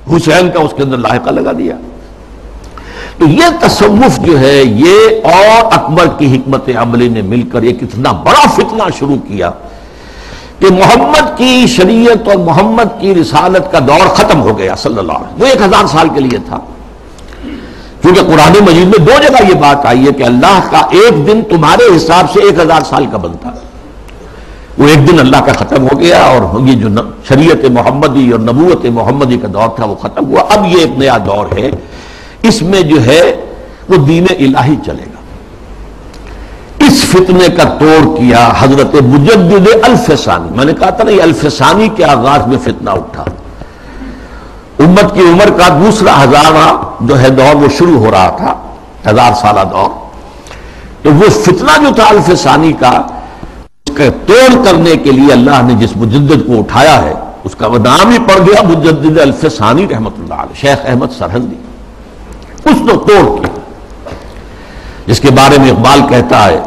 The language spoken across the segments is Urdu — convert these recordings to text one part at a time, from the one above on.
حسین کا اس کے اندر لاحقہ لگا دیا. تو یہ تصوف جو ہے یہ اور اکبر کی حکمت عملی نے مل کر ایک اتنا بڑا فتنہ شروع کیا کہ محمد کی شریعت اور محمد کی رسالت کا دور ختم ہو گیا صلی اللہ علیہ وسلم. وہ 1000 سال کے لیے تھا، کیونکہ قرآن مجید میں 2 جگہ یہ بات آئی ہے کہ اللہ کا ایک دن تمہارے حساب سے 1000 سال کا بنتا ہے. وہ ایک دن اللہ کا ختم ہو گیا اور یہ جو شریعت محمدی اور نبوت محمدی کا دور تھا وہ ختم ہوا. اب یہ ایک نیا دور ہے، اس میں جو ہے وہ دین الہی چلے گا. اس فتنے کا توڑ کیا حضرت مجدد الف ثانی. میں نے کہا تھا نا یہ الف ثانی کے آغاز میں فتنہ اٹھا. امت کی عمر کا دوسرا ہزارہ جو ہے دور وہ شروع ہو رہا تھا، 1000 سالہ دور. تو وہ فتنہ جو تھا الف ثانی کا، اس کا توڑ کرنے کے لیے اللہ نے جس مجدد کو اٹھایا ہے اس کا وہ نام ہی پڑ گیا مجدد الف ثانی رحمۃ اللہ علیہ، شیخ احمد سرہندی. اس نے توڑ کیا، جس کے بارے میں اقبال کہتا ہے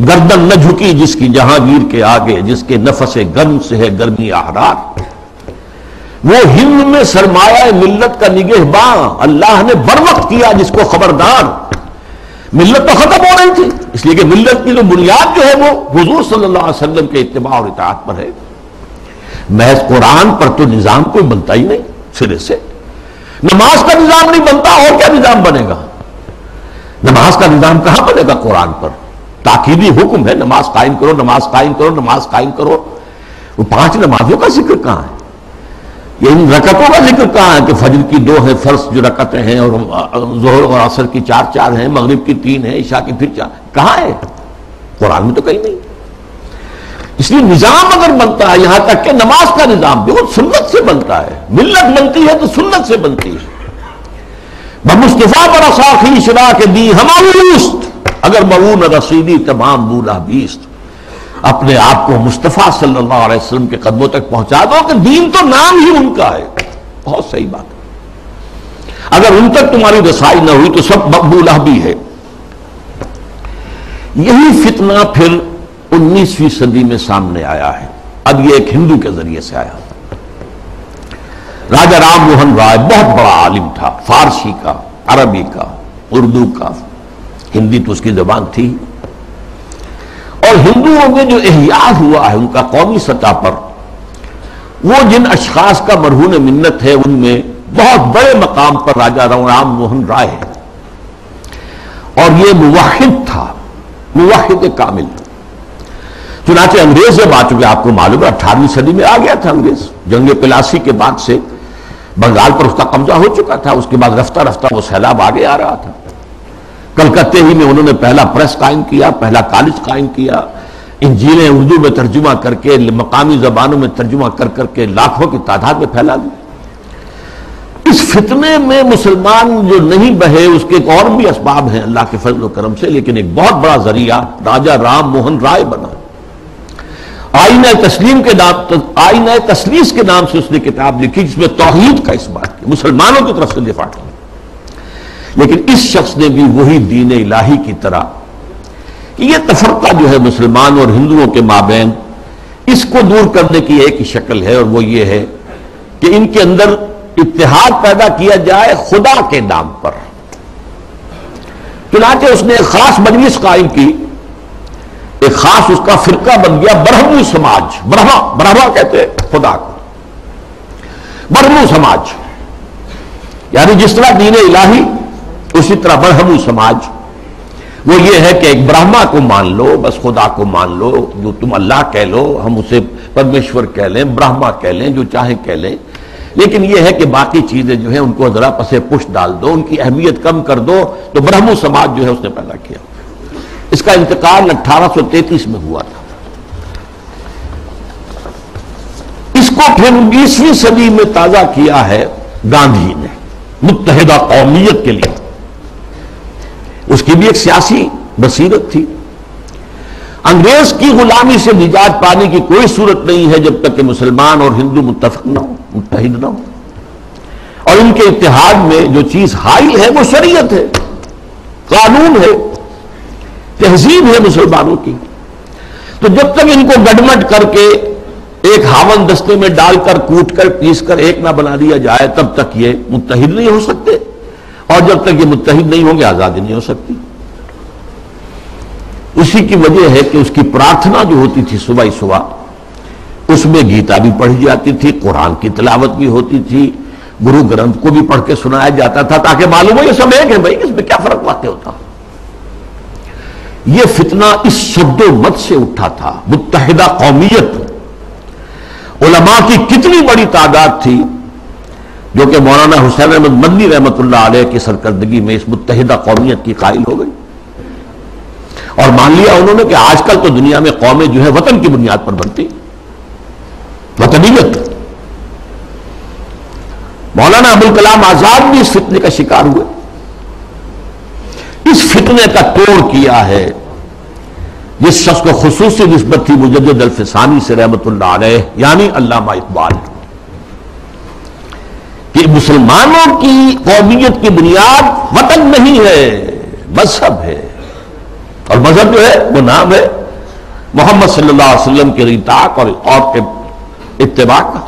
گردن نہ جھکی جس کی جہانگیر کے آگے، جس کے نفس گرم سے ہے گرمی احرار. وہ ہند میں سرمایہ ملت کا نگہباں، اللہ نے بر وقت کیا جس کو خبردار. ملت تو ختم ہو رہی تھی، اس لیے کہ ملت کی جو بنیاد جو ہے وہ حضور صلی اللہ علیہ وسلم کے اتباع اور اطاعت پر ہے. محض قرآن پر تو نظام کوئی بنتا ہی نہیں سرے سے. نماز کا نظام نہیں بنتا، اور کیا نظام بنے گا؟ نماز کا نظام کہاں بنے گا؟ قرآن پر تاکیدی حکم ہے نماز قائم کرو، نماز قائم کرو، نماز قائم کرو. وہ 5 نمازوں کا ذکر کہاں ہے؟ یہ ان رکعتوں کا ذکر کہاں ہے کہ فجر کی 2 ہیں فرض جو رکعتیں ہیں، اور ظہر اور عصر کی 4 ہیں، مغرب کی 3 ہیں، عشاء کی پھر 4. کہاں ہے؟ قرآن میں تو کہیں نہیں. اس لیے نظام اگر بنتا ہے، یہاں تک کہ نماز کا نظام بھی وہ سنت سے بنتا ہے. ملت بنتی ہے تو سنت سے بنتی ہے. بمصطفیٰ پر اساخی شرا کے دی ہماوست، اگر مؤون رسیدی تمام بولا بیست. اپنے آپ کو مصطفیٰ صلی اللہ علیہ وسلم کے قدموں تک پہنچا دو کہ دین تو نام ہی ان کا ہے. بہت صحیح بات ہے. اگر ان تک تمہاری رسائی نہ ہوئی تو سب مقبولہ بھی ہے. یہی فتنہ پھر 19ویں صدی میں سامنے آیا ہے. اب یہ ایک ہندو کے ذریعے سے آیا. راجہ رام موہن رائے بہت بڑا عالم تھا، فارسی کا، عربی کا، اردو کا، ہندی تو اس کی زبان تھی. اور ہندوؤں میں جو احیاء ہوا ہے ان کا قومی سطح پر، وہ جن اشخاص کا مرہون منت ہے ان میں بہت بڑے مقام پر راجہ رام موہن رائے ہے. اور یہ موحد تھا، موحد کامل. چنانچہ انگریز جب آ چکے، آپ کو معلوم ہے 18ویں صدی میں آ گیا تھا انگریز. جنگ پلاسی کے بعد سے بنگال پر اس کا قبضہ ہو چکا تھا. اس کے بعد رفتہ رفتہ وہ سیلاب آگے آ رہا تھا. کلکتے ہی میں انہوں نے پہلا پریس قائم کیا، پہلا کالج قائم کیا. انجیلیں اردو میں ترجمہ کر کے، مقامی زبانوں میں ترجمہ کر کر کے لاکھوں کی تعداد میں پھیلا دی. اس فتنے میں مسلمان جو نہیں بہے اس کے ایک اور بھی اسباب ہیں اللہ کے فضل و کرم سے، لیکن ایک بہت بڑا ذریعہ راجہ رام موہن رائے بنا. آئینہ تسلیم کے نام، آئینہ تسلیس کے نام سے اس نے کتاب لکھی جس میں توحید کا اس بات کی مسلمانوں کی طرف سے دفاع کی. لیکن اس شخص نے بھی وہی دین الہی کی طرح کہ یہ تفرقہ جو ہے مسلمان اور ہندوؤں کے مابین، اس کو دور کرنے کی ایک ہی شکل ہے، اور وہ یہ ہے کہ ان کے اندر اتحاد پیدا کیا جائے خدا کے نام پر. چنانچہ اس نے ایک خاص مجلس قائم کی، ایک خاص اس کا فرقہ بن گیا برہمو سماج. برہما کہتے ہیں خدا کو. برہمو سماج یعنی جس طرح دین الہی اسی طرح برہمو سماج. وہ یہ ہے کہ ایک برہما کو مان لو، بس خدا کو مان لو، جو تم اللہ کہہ لو ہم اسے پرمیشور کہہ لیں، برہما کہہ لیں، جو چاہیں کہہ لیں. لیکن یہ ہے کہ باقی چیزیں جو ہیں ان کو ذرا پس پش ڈال دو، ان کی اہمیت کم کر دو. تو برہمو سماج جو ہے اس نے پیدا کیا. اس کا انتقال 1833 میں ہوا تھا. اس کو پھر 19ویں صدی میں تازہ کیا ہے گاندھی نے متحدہ قومیت کے لیے. اس کی بھی ایک سیاسی بصیرت تھی. انگریز کی غلامی سے نجات پانے کی کوئی صورت نہیں ہے جب تک کہ مسلمان اور ہندو متفق نہ ہو، متحد نہ ہو. اور ان کے اتحاد میں جو چیز حائل ہے وہ شریعت ہے، قانون ہے، تہذیب ہے مسلمانوں کی. تو جب تک ان کو گڈمٹ کر کے ایک ہاون دستے میں ڈال کر کوٹ کر پیس کر ایک نہ بنا دیا جائے تب تک یہ متحد نہیں ہو سکتے، اور جب تک یہ متحد نہیں ہوں گے آزادی نہیں ہو سکتی۔ اسی کی وجہ ہے کہ اس کی پرارتھنا جو ہوتی تھی صبح ہی صبح، اس میں گیتا بھی پڑھی جاتی تھی، قرآن کی تلاوت بھی ہوتی تھی، گرو گرنتھ کو بھی پڑھ کے سنایا جاتا تھا، تاکہ معلوم ہو یہ سب ایک ہے بھائی، اس میں کیا فرق واقع ہوتا۔ یہ فتنہ اس شد و مت سے اٹھا تھا، متحدہ قومیت۔ علماء کی کتنی بڑی تعداد تھی جو کہ مولانا حسین احمد مدنی رحمۃ اللہ علیہ کی سرکردگی میں اس متحدہ قومیت کی قائل ہو گئی، اور مان لیا انہوں نے کہ آج کل تو دنیا میں قومیں جو ہے وطن کی بنیاد پر بنتی، وطنیت۔ مولانا ابوالکلام آزاد بھی اس فتنے کا شکار ہوئے۔ اس فتنے کا توڑ کیا ہے جس شخص کو خصوصی نسبت تھی مجدد الفسانی سے رحمت اللہ علیہ، یعنی علامہ اقبال، کہ مسلمانوں کی قومیت کی بنیاد وطن نہیں ہے، مذہب ہے، اور مذہب جو ہے وہ نام ہے محمد صلی اللہ علیہ وسلم کے اطاعت اور اتباع کا۔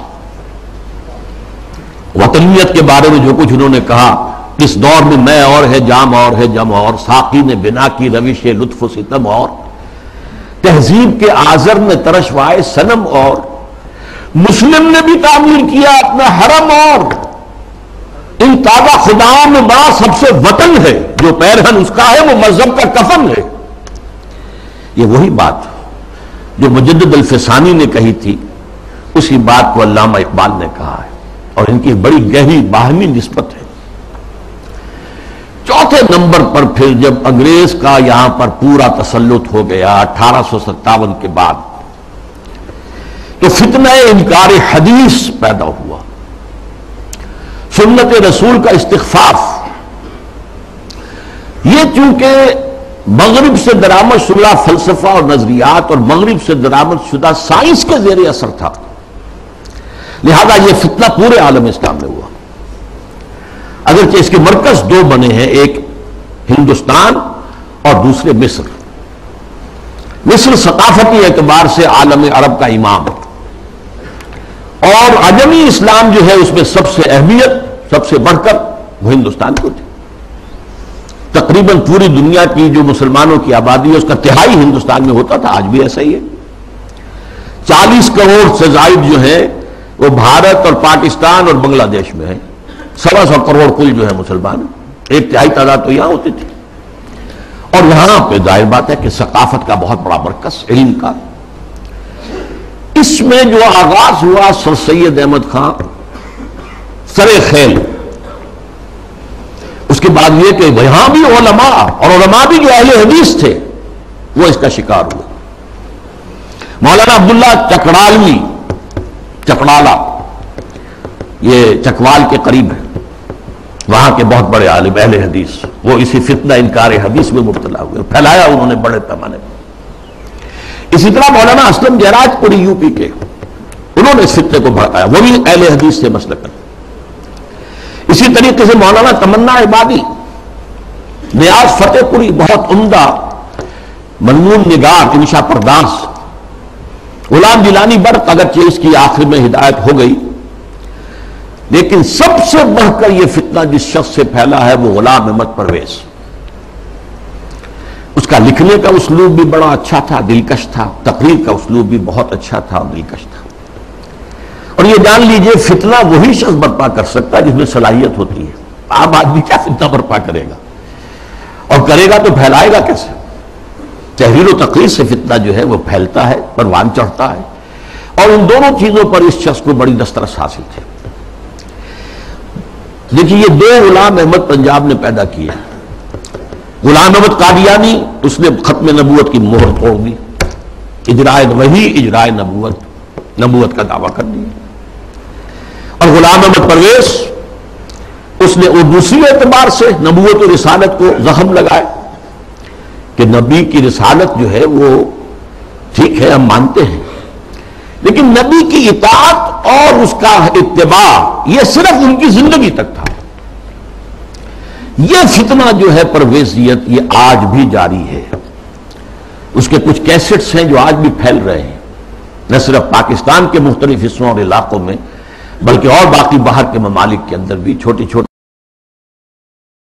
وطنیت کے بارے میں جو کچھ انہوں نے کہا، اس دور میں میں اور ہے، جام اور ہے، جم اور، ساقی نے بنا کی روش لطف و ستم اور، تہذیب کے آزر نے ترشوائے صنم اور، مسلم نے بھی تعمیر کیا اپنا حرم اور، ان تازہ خداؤں میں بڑا سب سے وطن ہے، جو پیرہن اس کا ہے وہ مذہب کا کفن ہے۔ یہ وہی بات جو مجدد الفسانی نے کہی تھی، اسی بات کو علامہ اقبال نے کہا ہے، اور ان کی بڑی گہری باہمی نسبت ہے۔ چوتھے نمبر پر پھر جب انگریز کا یہاں پر پورا تسلط ہو گیا 1857 کے بعد، تو فتنہ انکار حدیث پیدا ہوا، سنت رسول کا استخفاف۔ یہ چونکہ مغرب سے درآمد شدہ فلسفہ اور نظریات اور مغرب سے درآمد شدہ سائنس کے زیر اثر تھا، لہذا یہ فتنہ پورے عالم اسلام میں ہوا، اگرچہ اس کے مرکز دو بنے ہیں، ایک ہندوستان اور دوسرے مصر۔ مصر ثقافتی اعتبار سے عالم عرب کا امام، اور عجمی اسلام جو ہے اس میں سب سے اہمیت سب سے بڑھ کر وہ ہندوستان کو تھی۔ تقریباً پوری دنیا کی جو مسلمانوں کی آبادی ہے اس کا تہائی ہندوستان میں ہوتا تھا، آج بھی ایسا ہی ہے۔ 40 کروڑ سے زائد جو ہے وہ بھارت اور پاکستان اور بنگلہ دیش میں ہے، 125 کروڑ کل جو ہے مسلمان، ایک تہائی تعداد تو یہاں ہوتی تھی۔ اور یہاں پہ ظاہر بات ہے کہ ثقافت کا بہت بڑا مرکز، علم کا۔ اس میں جو آغاز ہوا سر سید احمد خان سر خیل، اس کے بعد یہ کہ یہاں بھی علماء، اور علماء بھی جو اہل حدیث تھے، وہ اس کا شکار ہوئے۔ مولانا عبداللہ چکڑالوی، چکڑالہ، یہ چکوال کے قریب ہے، وہاں کے بہت بڑے عالم اہل حدیث، وہ اسی فتنہ انکار حدیث میں مبتلا ہوئے، پھیلایا انہوں نے بڑے پیمانے پر۔ اسی طرح مولانا اسلم جیراج پوری یو پی کے، انہوں نے اس فتنے کو بھڑکایا، وہ بھی اہل حدیث سے مسلک۔ اسی طریقے سے مولانا تمنا عبادی، نیاز فتح پوری، بہت عمدہ منمون نگار، انشا پرداس، غلام جیلانی برق، اگرچہ اس کی آخر میں ہدایت ہو گئی، لیکن سب سے بڑھ کر یہ فتنہ جس شخص سے پھیلا ہے وہ غلام احمد پرویز۔ اس کا لکھنے کا اسلوب بھی بڑا اچھا تھا، دلکش تھا، تقریر کا اسلوب بھی بہت اچھا تھا اور دلکش تھا۔ اور یہ جان لیجئے فتنہ وہی شخص برپا کر سکتا ہے جس میں صلاحیت ہوتی ہے۔ عام آدمی کیا فتنہ برپا کرے گا، اور کرے گا تو پھیلائے گا کیسے؟ تحریر و تقریر سے فتنہ جو ہے وہ پھیلتا ہے، پروان چڑھتا ہے، اور ان دونوں چیزوں پر اس شخص کو بڑی دسترس حاصل تھی۔ دیکھیے یہ دو غلام احمد پنجاب نے پیدا کیا۔ غلام احمد قادیانی، اس نے ختم نبوت کی مہر توڑ دی، اجرائے وحی، اجرائے نبوت کا دعویٰ کر دیا۔ اور غلام احمد پرویز، اس نے اور دوسری اعتبار سے نبوت و رسالت کو زخم لگائے کہ نبی کی رسالت جو ہے وہ ٹھیک ہے، ہم مانتے ہیں، لیکن نبی کی اطاعت اور اس کا اتباع یہ صرف ان کی زندگی تک تھا۔ یہ فتنہ جو ہے پرویزیت، یہ آج بھی جاری ہے۔ اس کے کچھ کیسٹس ہیں جو آج بھی پھیل رہے ہیں، نہ صرف پاکستان کے مختلف حصوں اور علاقوں میں بلکہ اور باقی باہر کے ممالک کے اندر بھی چھوٹی چھوٹی